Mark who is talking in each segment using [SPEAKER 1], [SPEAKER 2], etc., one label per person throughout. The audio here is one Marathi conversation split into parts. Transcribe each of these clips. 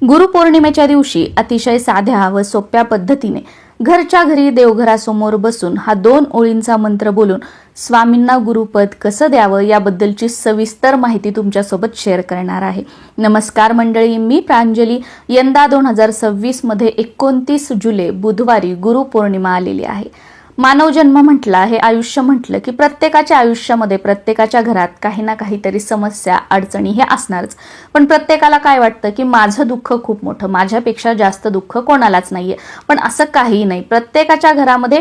[SPEAKER 1] गुरुपौर्णिमेच्या दिवशी अतिशय साध्या व सोप्या पद्धतीने घरच्या घरी देवघरासमोर बसून हा 2 ओळींचा मंत्र बोलून स्वामींना गुरुपद कसं द्यावं याबद्दलची सविस्तर माहिती तुमच्यासोबत शेअर करणार आहे। नमस्कार मंडळी, मी प्रांजली। यंदा 2026 मध्ये 29 जुलै बुधवारी गुरुपौर्णिमा आलेली आहे। मानव जन्म म्हटला, हे आयुष्य म्हटलं की प्रत्येकाच्या आयुष्यामध्ये प्रत्येकाच्या घरात काही ना काहीतरी समस्या अडचणी हे असणारच। पण प्रत्येकाला काय वाटतं की माझं दुःख खूप मोठं, माझ्यापेक्षा जास्त दुःख कोणालाच नाहीये। पण असं काही नाही। प्रत्येकाच्या घरामध्ये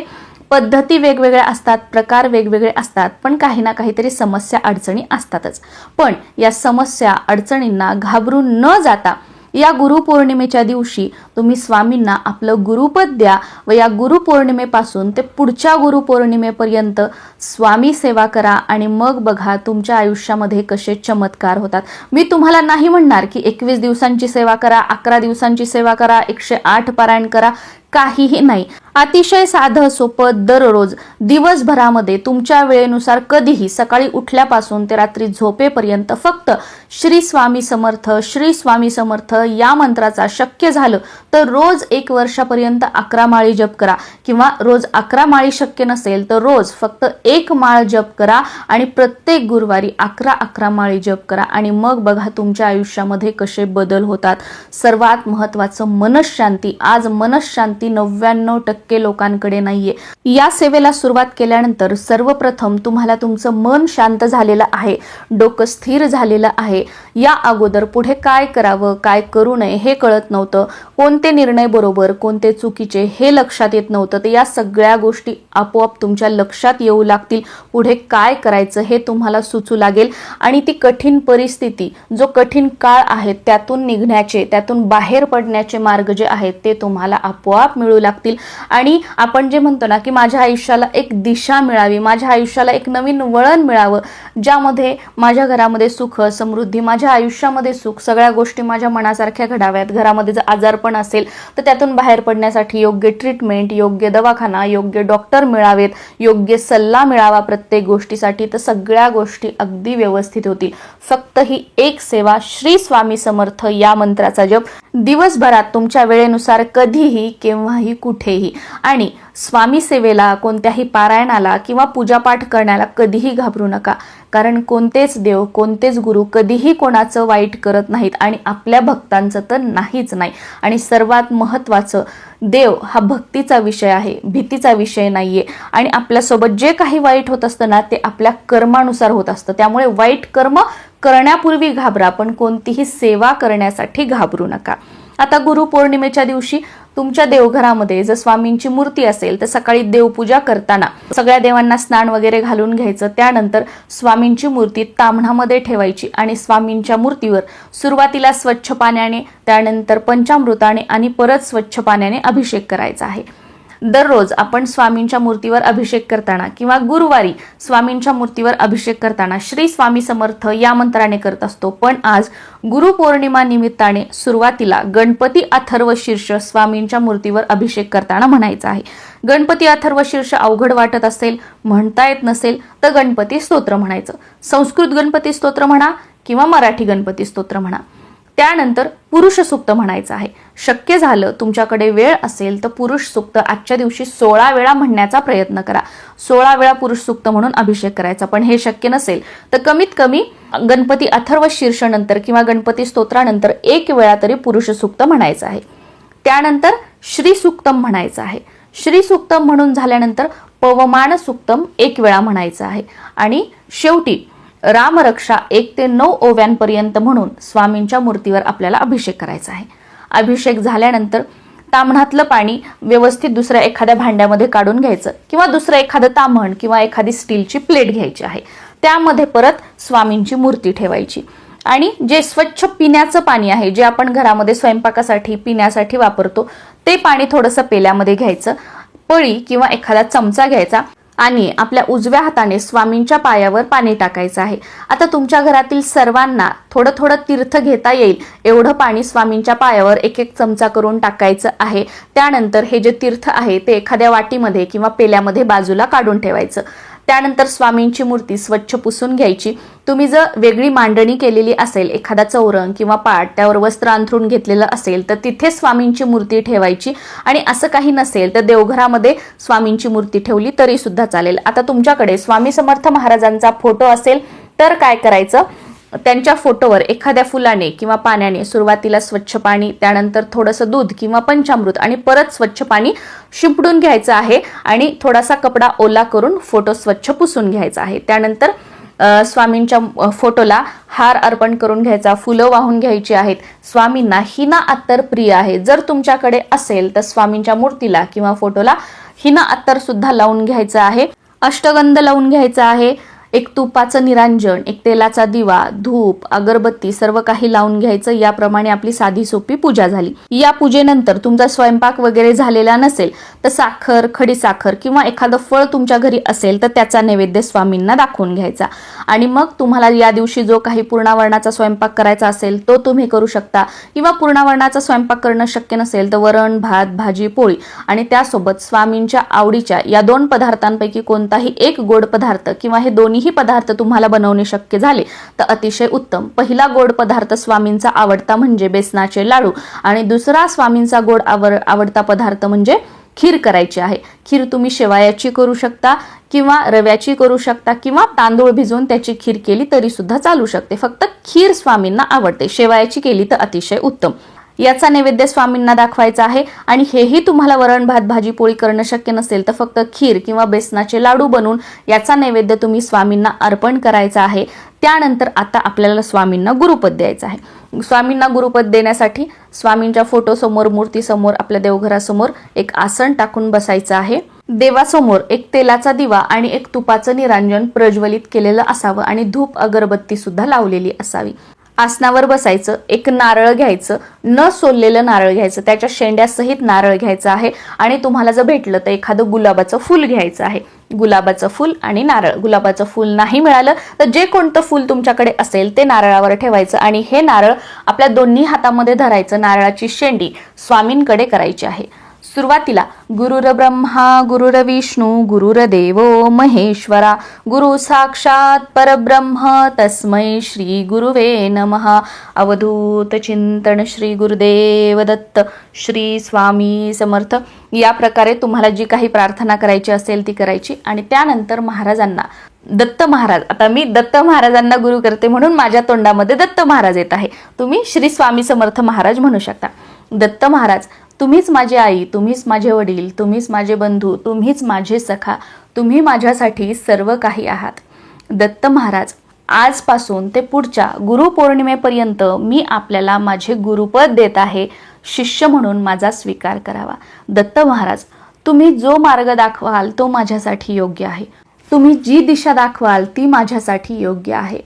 [SPEAKER 1] पद्धती वेगवेगळ्या असतात, प्रकार वेगवेगळे असतात, पण काही ना काहीतरी समस्या अडचणी असतातच। पण या समस्या अडचणींना घाबरून न जाता या गुरुपौर्णिमेच्या दिवशी तुम्ही स्वामींना आपलं गुरुपद द्या व या गुरुपौर्णिमेपासून ते पुढच्या गुरुपौर्णिमेपर्यंत स्वामी सेवा करा आणि मग बघा तुमच्या आयुष्यामध्ये कसे चमत्कार होतात। मी तुम्हाला नाही म्हणणार की 21 दिवसांची सेवा करा, 11 दिवसांची सेवा करा, 108 पारायण करा, काहीही नाही। अतिशय साधं सोपं दररोज दिवसभरामध्ये तुमच्या वेळेनुसार कधीही सकाळी उठल्यापासून ते रात्री झोपेपर्यंत फक्त श्री स्वामी समर्थ, श्री स्वामी समर्थ या मंत्राचा शक्य झालं तर रोज 1 वर्षापर्यंत 11 माळी जप करा, किंवा रोज 11 माळी शक्य नसेल तर रोज फक्त 1 माळ जप करा आणि प्रत्येक गुरुवारी 11 माळी जप करा आणि मग बघा तुमच्या आयुष्यामध्ये कसे बदल होतात। सर्वात महत्त्वाचं मनःशांती। आज मनःशांती 99% लोकांकडे नाहीये। या सेवेला सुरुवात केल्यानंतर सर्वप्रथम तुम्हाला तुमचं मन शांत झालेलं आहे, डोकं स्थिर झालेलं आहे। या अगोदर पुढे काय करावं काय करू नये हे कळत नव्हतं, कोणते निर्णय बरोबर कोणते चुकीचे हे लक्षात येत नव्हतं। तर या सगळ्या गोष्टी आपोआप तुमच्या लक्षात येऊ लागतील, पुढे काय करायचं हे तुम्हाला सुचू लागेल आणि ती कठीण परिस्थिती, जो कठीण काळ आहे त्यातून निघण्याचे, त्यातून बाहेर पडण्याचे मार्ग जे आहेत ते तुम्हाला आपोआप मिळू लागतील। आणि आपण जे म्हणतो ना की माझ्या आयुष्याला एक दिशा मिळावी, माझ्या आयुष्याला एक नवीन वळण मिळावं, ज्यामध्ये माझ्या घरामध्ये सुख समृद्धी, माझ्या आयुष्यामध्ये सुख, सगळ्या गोष्टी माझ्या मनासारख्या घडाव्यात। घरामध्ये जर आजारपण असेल तर त्यातून बाहेर पडण्यासाठी योग्य ट्रीटमेंट, योग्य दवाखाना, योग्य डॉक्टर मिळावेत, योग्य सल्ला मिळावा प्रत्येक गोष्टीसाठी, तर सगळ्या गोष्टी अगदी व्यवस्थित होतील। फक्त ही एक सेवा श्री स्वामी समर्थ या मंत्राचा जप दिवसभरात तुमच्या वेळेनुसार कधीही केव्हाही कुठेही, आणि स्वामी सेवेला, कोणत्याही पारायणाला किंवा पूजापाठ करण्याला कधीही घाबरू नका, कारण कोणतेच देव कोणतेच गुरु कधीही कोणाचं वाईट करत नाहीत आणि आपल्या भक्तांचं तर नाहीच नाही। आणि सर्वात महत्त्वाचं, देव हा भक्तीचा विषय आहे, भीतीचा विषय नाहीये। आणि आपल्यासोबत जे काही वाईट होत असतं ना ते आपल्या कर्मानुसार होत असतं, त्यामुळे वाईट कर्म करण्यापूर्वी घाबरा, पण कोणतीही सेवा करण्यासाठी घाबरू नका। आता गुरुपौर्णिमेच्या दिवशी तुमच्या देवघरामध्ये जर स्वामींची मूर्ती असेल तर सकाळी देवपूजा करताना सगळ्या देवांना स्नान वगैरे घालून घ्यायचं। त्यानंतर स्वामींची मूर्ती ताम्हणामध्ये ठेवायची आणि स्वामींच्या मूर्तीवर सुरुवातीला स्वच्छ पाण्याने, त्यानंतर पंचामृताने आणि परत स्वच्छ पाण्याने अभिषेक करायचा आहे। दररोज आपण स्वामींच्या मूर्तीवर अभिषेक करताना किंवा गुरुवारी स्वामींच्या मूर्तीवर अभिषेक करताना श्री स्वामी समर्थ या मंत्राने करत असतो, पण आज गुरुपौर्णिमा निमित्ताने सुरुवातीला गणपती अथर्व शीर्ष स्वामींच्या मूर्तीवर अभिषेक करताना म्हणायचा आहे। गणपती अथर्व शीर्ष अवघड वाटत असेल, म्हणता येत नसेल तर गणपती स्तोत्र म्हणायचं। संस्कृत गणपती स्तोत्र म्हणा किंवा मराठी गणपती स्तोत्र म्हणा। त्यानंतर पुरुष सूक्त म्हणायचं आहे। शक्य झालं तुमच्याकडे वेळ असेल तर पुरुष सूक्त आजच्या दिवशी 16 वेळा म्हणण्याचा प्रयत्न करा। 16 वेळा पुरुष सूक्त म्हणून अभिषेक करायचा। पण हे शक्य नसेल तर कमीत कमी गणपती अथर्व शीर्ष नंतर किंवा गणपती स्तोत्रानंतर 1 वेळा तरी पुरुष सूक्त म्हणायचं आहे। त्यानंतर श्री सूक्तम म्हणायचं आहे। श्री सूक्तम म्हणून झाल्यानंतर पवमान सूक्तम 1 वेळा म्हणायचं आहे आणि शेवटी रामरक्षा 1 ते 9 ओव्यांपर्यंत म्हणून स्वामींच्या मूर्तीवर आपल्याला अभिषेक करायचा आहे। अभिषेक झाल्यानंतर ताम्हणातलं पाणी व्यवस्थित दुसऱ्या एखाद्या भांड्यामध्ये काढून घ्यायचं, किंवा दुसरं एखादं ताम्हण किंवा एखादी स्टीलची प्लेट घ्यायची आहे, त्यामध्ये परत स्वामींची मूर्ती ठेवायची आणि जे स्वच्छ पिण्याचं पाणी आहे, जे आपण घरामध्ये स्वयंपाकासाठी पिण्यासाठी वापरतो, ते पाणी थोडंसं पेल्यामध्ये घ्यायचं, पळी किंवा एखादा चमचा घ्यायचा आणि आपल्या उजव्या हाताने स्वामींच्या पायावर पाणी टाकायचं आहे। आता तुमच्या घरातील सर्वांना थोडं थोडं तीर्थ घेता येईल एवढं पाणी स्वामींच्या पायावर 1-1 चमचा करून टाकायचं आहे। त्यानंतर हे जे तीर्थ आहे ते एखाद्या वाटीमध्ये किंवा पेल्यामध्ये बाजूला काढून ठेवायचं। त्यानंतर स्वामींची मूर्ती स्वच्छ पुसून घ्यायची. तुम्ही जर वेगळी मांडणी केलेली असेल, एखादा चौरंग किंवा पाट त्यावर वस्त्र अंथरून घेतलेलं असेल तर तिथे स्वामींची मूर्ती ठेवायची. आणि असं काही नसेल तर देवघरामध्ये स्वामींची मूर्ती ठेवली तरी सुद्धा चालेल. आता तुमच्याकडे स्वामी समर्थ महाराजांचा फोटो असेल तर काय करायचं, त्यांच्या फोटोवर एखाद्या फुलाने किंवा पाण्याने सुरुवातीला स्वच्छ पाणी, त्यानंतर थोडंसं दूध किंवा पंचामृत आणि परत स्वच्छ पाणी शिंपडून घ्यायचं आहे आणि थोडासा कपडा ओला करून फोटो स्वच्छ पुसून घ्यायचा आहे. त्यानंतर स्वामींच्या फोटोला हार अर्पण करून घ्यायचा, फुलं वाहून घ्यायची आहेत. स्वामींना हिना अत्तर प्रिय आहे. जर तुमच्याकडे असेल तर स्वामींच्या मूर्तीला किंवा फोटोला हिना अत्तर सुद्धा लावून घ्यायचं आहे. अष्टगंध लावून घ्यायचा आहे. एक तुपाचं निरांजन, एक तेलाचा दिवा, धूप, अगरबत्ती सर्व काही लावून घ्यायचं. याप्रमाणे आपली साधी सोपी पूजा झाली. या पूजेनंतर तुमचा स्वयंपाक वगैरे झालेला नसेल तर साखर, खडीसाखर किंवा एखादं फळ तुमच्या घरी असेल तर त्याचा नैवेद्य स्वामींना दाखवून घ्यायचा. आणि मग तुम्हाला या दिवशी जो काही पूर्णावरणाचा स्वयंपाक करायचा असेल तो तुम्ही करू शकता, किंवा पूर्णावरणाचा स्वयंपाक करणं शक्य नसेल तर वरण, भात, भाजी, पोळी आणि त्यासोबत स्वामींच्या आवडीच्या या 2 पदार्थांपैकी कोणताही एक गोड पदार्थ किंवा हे दोन्ही ही पदार्थ तुम्हाला बनवणे शक्य झाले तर अतिशय उत्तम. पहिला गोड पदार्थ स्वामींचा आवडता म्हणजे बेसनाचे लाडू आणि दुसरा स्वामींचा गोड आवडता पदार्थ म्हणजे खीर करायची आहे. खीर तुम्ही शेवयाची करू शकता किंवा रव्याची करू शकता किंवा तांदूळ भिजवून त्याची खीर केली तरी सुद्धा चालू शकते. फक्त खीर स्वामींना आवडते, शेवयाची केली तर अतिशय उत्तम. याचा नैवेद्य स्वामींना दाखवायचा आहे. आणि हेही तुम्हाला वरण, भात, भाजी, पोळी करणं शक्य नसेल तर फक्त खीर किंवा बेसनाचे लाडू बनवून याचा नैवेद्य तुम्ही स्वामींना अर्पण करायचा आहे. त्यानंतर आता आपल्याला स्वामींना गुरुपद द्यायचं आहे. स्वामींना गुरुपद देण्यासाठी स्वामींच्या फोटोसमोर, मूर्तीसमोर, आपल्या देवघरासमोर एक आसन टाकून बसायचं आहे. देवासमोर एक तेलाचा दिवा आणि एक तुपाचं निरांजन प्रज्वलित केलेलं असावं आणि धूप अगरबत्ती सुद्धा लावलेली असावी. आसनावर बसायचं. एक नारळ घ्यायचं, न सोललेलं नारळ घ्यायचं, त्याच्या शेंड्यासहित नारळ घ्यायचं आहे. आणि तुम्हाला जर भेटलं तर एखादं गुलाबाचं फूल घ्यायचं आहे. गुलाबाचं फूल आणि नारळ. गुलाबाचं फूल नाही मिळालं तर जे कोणतं फूल तुमच्याकडे असेल ते नारळावर ठेवायचं आणि हे नारळ आपल्या दोन्ही हातामध्ये धरायचं. नारळाची शेंडी स्वामींकडे करायची आहे. सुरुवातीला गुरुर ब्रह्मा गुरुर्विष्णू गुरुर्देवो महेश्वरा गुरु साक्षात परब्रह्म तस्मै श्री गुरुवे नमः. अवधूत चिंतन श्री गुरुदेव दत्त श्री स्वामी समर्थ. या प्रकारे तुम्हाला जी काही प्रार्थना करायची असेल ती करायची. आणि त्यानंतर महाराजांना दत्त महाराज, आता मी दत्त महाराजांना गुरु करते म्हणून माझ्या तोंडामध्ये दत्त महाराज येत आहे, तुम्ही श्री स्वामी समर्थ महाराज म्हणू शकता. दत्त महाराज, तुम्हीच माझी आई, तुम्हीच माझे वडील, तुम्हीच माझे बंधू, तुम्हीच माझे सखा, तुम्ही माझ्यासाठी सर्व काही आहात. दत्त महाराज, आजपासून ते पुढच्या गुरुपौर्णिमेपर्यंत मी आपल्याला माझे गुरुपद देत आहे. शिष्य म्हणून माझा स्वीकार करावा. दत्त महाराज, तुम्ही जो मार्ग दाखवाल तो माझ्यासाठी योग्य आहे. तुम्ही जी दिशा दाखवाल ती माझ्यासाठी योग्य आहे.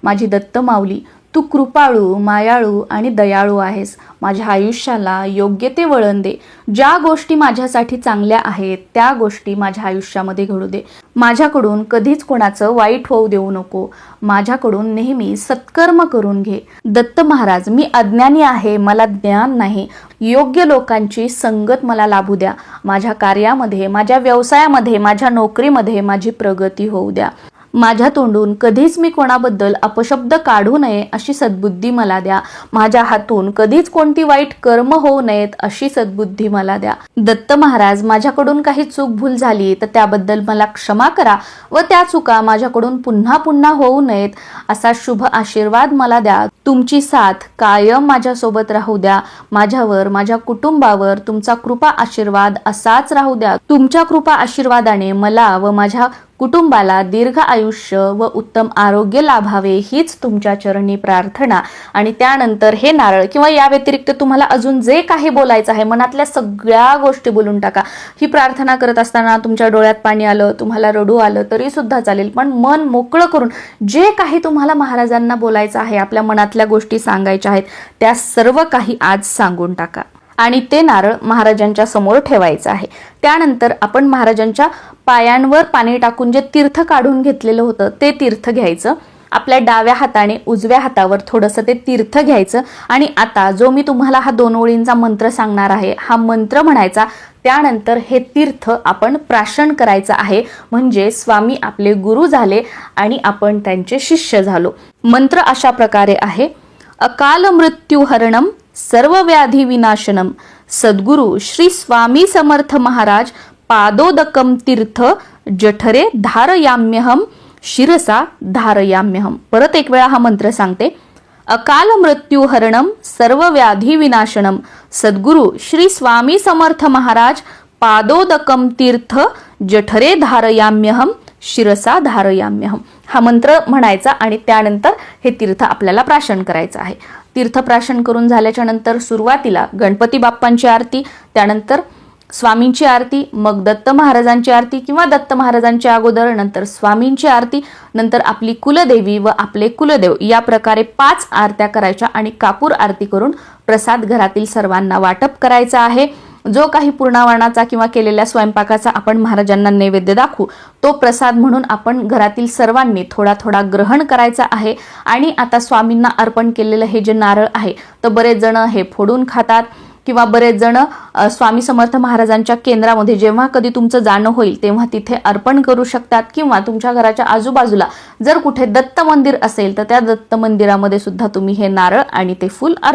[SPEAKER 1] माझी दत्त माऊली, तू कृपाळू, मायाळू आणि दयाळू आहेस. माझ्या आयुष्याला योग्य ते वळण दे. ज्या गोष्टी माझ्यासाठी चांगल्या आहेत त्या गोष्टी माझ्या आयुष्यामध्ये घडू दे. माझ्याकडून कधीच कोणाचं वाईट होऊ देऊ नको. माझ्याकडून नेहमी सत्कर्म करून घे. दत्त महाराज, मी अज्ञानी आहे, मला ज्ञान नाही. योग्य लोकांची संगत मला लाभू द्या. माझ्या कार्यामध्ये, माझ्या व्यवसायामध्ये, माझ्या नोकरीमध्ये माझी प्रगती होऊ द्या. माझ्या तोंडून कधीच मी कोणाबद्दल अपशब्द काढू नये अशी सद्बुद्धी मला द्या. माझ्या हातून कधीच कोणती वाईट कर्म होऊ नयेत अशी सद्बुद्धी मला द्या. दत्त महाराज, माझ्याकडून काही चूक भूल झाली तर त्याबद्दल मला क्षमा करा व त्या चुका माझ्याकडून पुन्हा पुन्हा होऊ नयेत असा शुभ आशीर्वाद मला द्या. तुमची साथ कायम माझ्यासोबत राहू द्या. माझ्यावर, माझ्या कुटुंबावर तुमचा कृपा आशीर्वाद असाच राहू द्या. तुमच्या कृपा आशीर्वादाने मला व माझ्या कुटुंबाला दीर्घ आयुष्य व उत्तम आरोग्य लाभावे हीच तुमच्या चरणी प्रार्थना. आणि त्यानंतर हे नारळ किंवा या व्यतिरिक्त तुम्हाला अजून जे काही बोलायचं आहे, मनातल्या सगळ्या गोष्टी बोलून टाका. ही प्रार्थना करत असताना तुमच्या डोळ्यात पाणी आलं, तुम्हाला रडू आलं तरी सुद्धा चालेल, पण मन मोकळं करून जे काही तुम्हाला महाराजांना बोलायचं आहे, आपल्या मनातल्या गोष्टी सांगायच्या आहेत, त्या सर्व काही आज सांगून टाका. आणि ते नारळ महाराजांच्या समोर ठेवायचं आहे. त्यानंतर आपण महाराजांच्या पायांवर पाणी टाकून जे तीर्थ काढून घेतलेलं होतं ते तीर्थ घ्यायचं. आपल्या डाव्या हाताने उजव्या हातावर थोडंसं ते तीर्थ घ्यायचं आणि आता जो मी तुम्हाला हा 2 ओळींचा मंत्र सांगणार आहे हा मंत्र म्हणायचा. त्यानंतर हे तीर्थ आपण प्राशन करायचं आहे, म्हणजे स्वामी आपले गुरु झाले आणि आपण त्यांचे शिष्य झालो. मंत्र अशा प्रकारे आहे. अकाल मृत्यू हरणम सर्व व्याधी विनाशनम सद्गुरु श्री स्वामी समर्थ महाराज पादोदकम तीर्थ जठरे धारयाम्यहम शिरसा धारयाम्यहम. परत एक वेळा हा मंत्र सांगते. अकाल मृत्यू हरणम सर्व व्याधी विनाशनम सद्गुरु श्री स्वामी समर्थ महाराज पादोदकम तीर्थ जठरे धारयाम्यहम शिरसा धारयाम्यहम. हा मंत्र म्हणायचा आणि त्यानंतर हे तीर्थ आपल्याला प्राशन करायचं आहे. तीर्थ प्राशन करून झाल्याच्या नंतर सुरुवातीला गणपती बाप्पांची आरती, त्यानंतर स्वामींची आरती, मग दत्त महाराजांची आरती किंवा दत्त महाराजांच्या अगोदर नंतर स्वामींची आरती, नंतर आपली कुलदेवी व आपले कुलदेव या प्रकारे 5 आरत्या करायच्या आणि कापूर आरती करून प्रसाद घरातील सर्वांना वाटप करायचा आहे. जो काही पूर्णावरणाचा किंवा केलेल्या स्वयंपाकाचा आपण महाराजांना नैवेद्य दाखवू तो प्रसाद म्हणून आपण घरातील सर्वांनी थोडा थोडा ग्रहण करायचा आहे. आणि आता स्वामींना अर्पण केलेलं हे जे नारळ आहे तर बरेच जण हे फोडून खातात किंवा बरेच जण स्वामी समर्थ महाराजांच्या केंद्रामध्ये जेव्हा कधी तुमचं जाणं होईल तेव्हा तिथे अर्पण करू शकतात, किंवा तुमच्या घराच्या आजूबाजूला जर कुठे दत्त मंदिर असेल तर त्या दत्त मंदिरामध्ये सुद्धा तुम्ही हे नारळ आणि ते फूल अर्पण